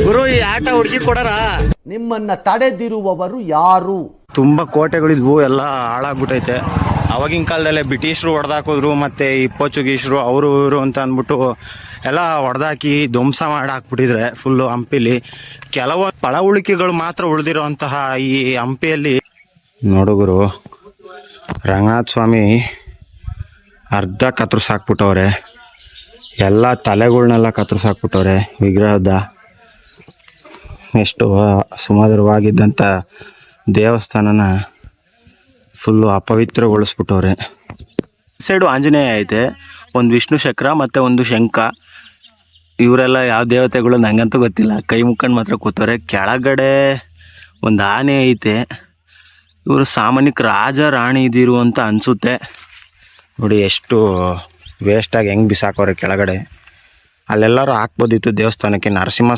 ಗುರು ಈ ಆಟ ಹುಡುಗಿ ಕೊಡರ ನಿಮ್ಮನ್ನ ತಡೆದಿರುವವರು ಯಾರು? ತುಂಬ ಕೋಟೆಗಳಿದ್ವು, ಎಲ್ಲ ಹಾಳಾಗ್ಬಿಟ್ಟೈತೆ. ಅವಾಗಿನ ಕಾಲದಲ್ಲೇ ಬ್ರಿಟಿಷರು ಹೊಡೆದಾಕಿದ್ರು, ಮತ್ತು ಈ ಪೋರ್ಚುಗೀಸರು ಅವರು ಇವರು ಅಂತ ಅಂದ್ಬಿಟ್ಟು ಎಲ್ಲ ಹೊಡೆದಾಕಿ ಧ್ವಂಸ ಮಾಡಿ ಹಾಕ್ಬಿಟ್ಟಿದ್ರೆ ಫುಲ್ಲು ಹಂಪಿಲಿ. ಕೆಲವು ಪಳವಳಿಕೆಗಳು ಮಾತ್ರ ಉಳಿದಿರೋಂತಹ ಈ ಹಂಪಿಯಲ್ಲಿ ನೋಡುಗರು ರಂಗನಾಥ ಸ್ವಾಮಿ ಅರ್ಧ ಕತ್ತರಿಸಾಕ್ಬಿಟ್ಟವ್ರೆ, ಎಲ್ಲ ತಲೆಗಳ್ನೆಲ್ಲ ಕತ್ತರಿಸಾಕ್ಬಿಟ್ಟವ್ರೆ. ವಿಗ್ರಹದ ಎಷ್ಟು ಸುಮಧುರವಾಗಿದ್ದಂಥ ದೇವಸ್ಥಾನನ ಫುಲ್ಲು ಅಪವಿತ್ರಗೊಳಿಸ್ಬಿಟ್ಟವ್ರೆ. ಸೈಡು ಆಂಜನೇಯ ಐತೆ, ಒಂದು ವಿಷ್ಣು ಚಕ್ರ ಮತ್ತು ಒಂದು ಶಂಖ. ಇವರೆಲ್ಲ ಯಾವ ದೇವತೆಗಳು ನನಗಂತೂ ಗೊತ್ತಿಲ್ಲ, ಕೈ ಮುಕ್ಕಂಡು ಮಾತ್ರ ಕೂತವ್ರೆ. ಕೆಳಗಡೆ ಒಂದು ಆನೆ ಐತೆ. ಇವರು ಸಾಮಾನ್ಯಕ್ಕೆ ರಾಜ ರಾಣಿ ಇದ್ದಿರು ಅಂತ ಅನಿಸುತ್ತೆ. ನೋಡಿ ಎಷ್ಟು ವೇಸ್ಟಾಗಿ ಹೆಂಗೆ ಬಿಸಾಕವ್ರೆ ಕೆಳಗಡೆ. ಅಲ್ಲೆಲ್ಲರೂ ಹಾಕ್ಬೋದಿತ್ತು ದೇವಸ್ಥಾನಕ್ಕೆ. ನರಸಿಂಹ